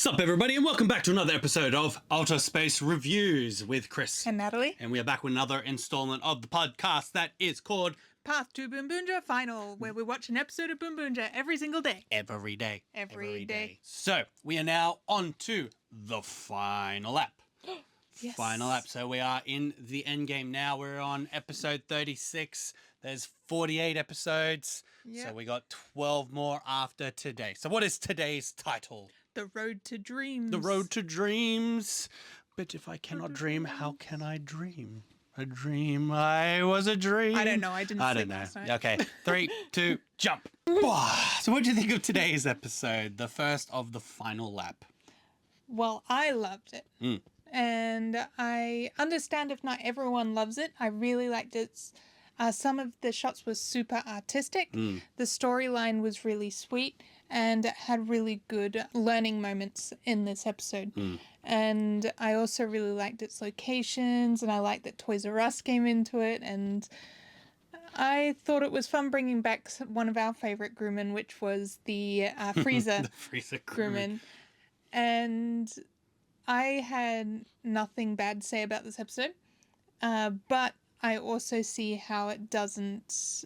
Sup everybody and welcome back to another episode of Outer Space Reviews with Chris and Natalie. And we are back with another installment of the podcast that is called Path to Boonboomger Final, where we watch an episode of Boonboomger every single day. Every Day. Every day. So we are now on to the final lap. Yes. Final lap. So we are in the end game now. We're on episode 36. There's 48 episodes. Yep. So we got 12 more after today. So what is today's title? The Road to Dreams. The Road to Dreams. But if I cannot dream, how can I dream? A dream. I was a dream. I don't know. I didn't sleep last night. Okay. 3, 2, jump. So what do you think of today's episode? The first of the final lap. Well, I loved it. And I understand if not everyone loves it. I really liked it. Some of the shots were super artistic. The storyline was really sweet. And it had really good learning moments in this episode. And I also really liked its locations, and I liked that Toys R Us came into it, and I thought it was fun bringing back one of our favourite Grumman, which was the Freezer, The Freezer Grumman. And I had nothing bad to say about this episode, but I also see how it doesn't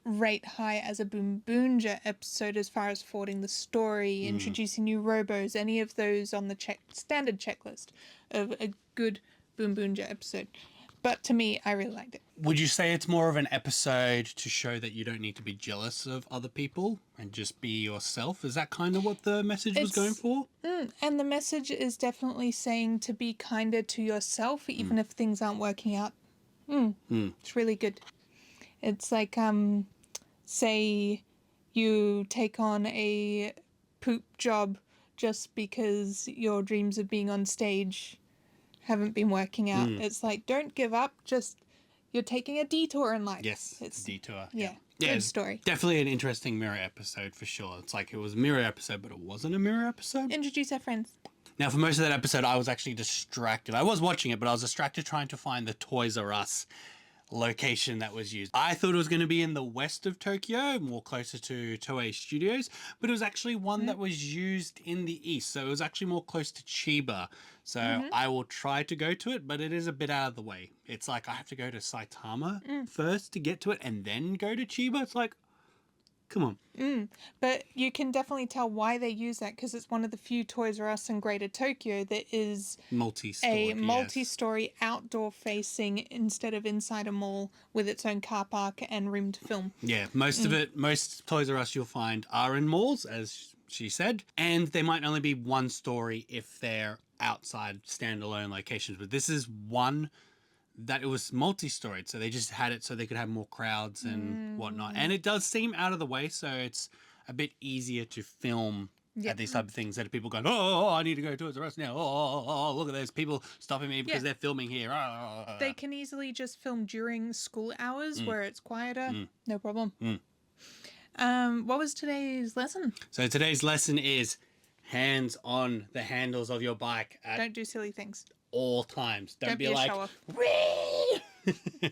rate high as a Boonboomger episode as far as forwarding the story, introducing new robos, any of those on the standard checklist of a good Boonboomger episode. But to me, I really liked it. Would you say it's more of an episode to show that you don't need to be jealous of other people and just be yourself? Is that kind of what the message was going for? And the message is definitely saying to be kinder to yourself, even if things aren't working out. It's really good. It's like, say you take on a poop job just because your dreams of being on stage haven't been working out. It's like, don't give up, just you're taking a detour in life. Yes, it's a detour. Yeah, good story. Definitely an interesting mirror episode for sure. It's like it was a mirror episode, but it wasn't a mirror episode. Introduce our friends. Now, for most of that episode, I was actually distracted. I was watching it, but I was distracted trying to find the Toys R Us location that was used. I thought it was going to be in the west of Tokyo, more closer to Toei Studios, but it was actually one that was used in the east, so it was actually more close to Chiba. So I will try to go to it, but it is a bit out of the way. It's like I have to go to Saitama first to get to it and then go to Chiba. It's like, come on. But you can definitely tell why they use that, because it's one of the few Toys R Us in Greater Tokyo that is multi-story, multi-story outdoor facing instead of inside a mall with its own car park and room to film. Yeah, most of it, most Toys R Us you'll find are in malls, as she said, and they might only be one story if they're outside standalone locations, but this is one that it was multi-storied, so they just had it so they could have more crowds and whatnot. And it does seem out of the way, so it's a bit easier to film at these type of things that people going, oh, I need to go to Toys R Us now. Oh, look at those people stopping me because they're filming here. They can easily just film during school hours where it's quieter. No problem. What was today's lesson? So today's lesson is hands on the handles of your bike at Don't do silly things. all times. Don't be be a like, show-off.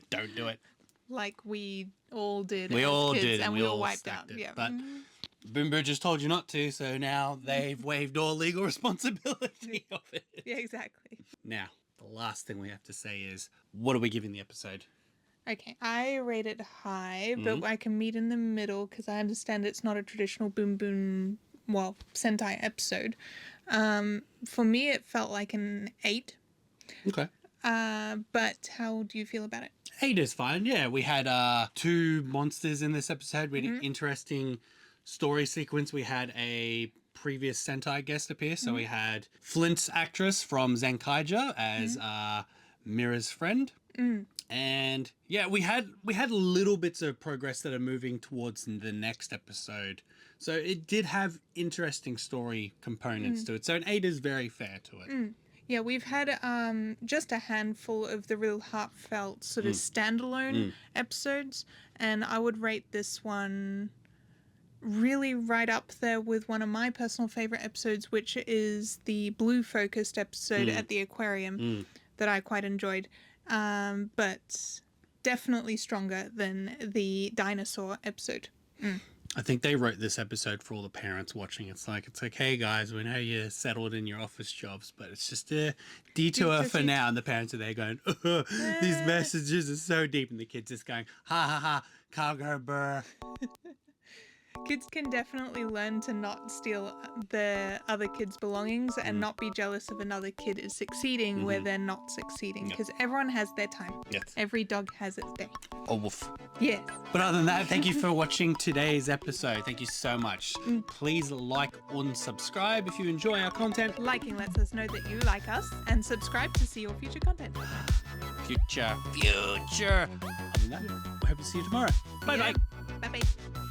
Don't do it. Like we all did. We as all kids, did, and we all wiped stacked out. it. Yeah. But Boonboomger just told you not to, so now they've waived all legal responsibility of it. Yeah, exactly. Now, the last thing we have to say is, what are we giving the episode? Okay, I rate it high, but I can meet in the middle because I understand it's not a traditional Boonboom, well, Sentai episode. For me, it felt like an 8. Okay. But how do you feel about it? 8 is fine. Yeah, we had 2 monsters in this episode. We had an interesting story sequence. We had a previous Sentai guest appear. So we had Flint's actress from Zenkaija as Mira's friend. And yeah, we had little bits of progress that are moving towards the next episode. So it did have interesting story components to it. So an 8 is very fair to it. Yeah, we've had just a handful of the real heartfelt sort of standalone episodes, and I would rate this one really right up there with one of my personal favorite episodes, which is the blue-focused episode at the aquarium that I quite enjoyed. But definitely stronger than the dinosaur episode. I think they wrote this episode for all the parents watching. It's like, it's okay, guys. We know you're settled in your office jobs, but it's just a detour for now. And the parents are there going, oh, these messages are so deep. And the kids just going, ha ha ha, cargo burr. Kids can definitely learn to not steal the other kids' belongings and not be jealous of another kid is succeeding where they're not succeeding, because everyone has their time. Yes. Every dog has its day. Oh, woof. Yes. But other than that, thank you for watching today's episode. Thank you so much. Please like and subscribe if you enjoy our content. Liking lets us know that you like us, and subscribe to see your future content. Future. Other than that, I hope to see you tomorrow. Bye bye. Bye bye.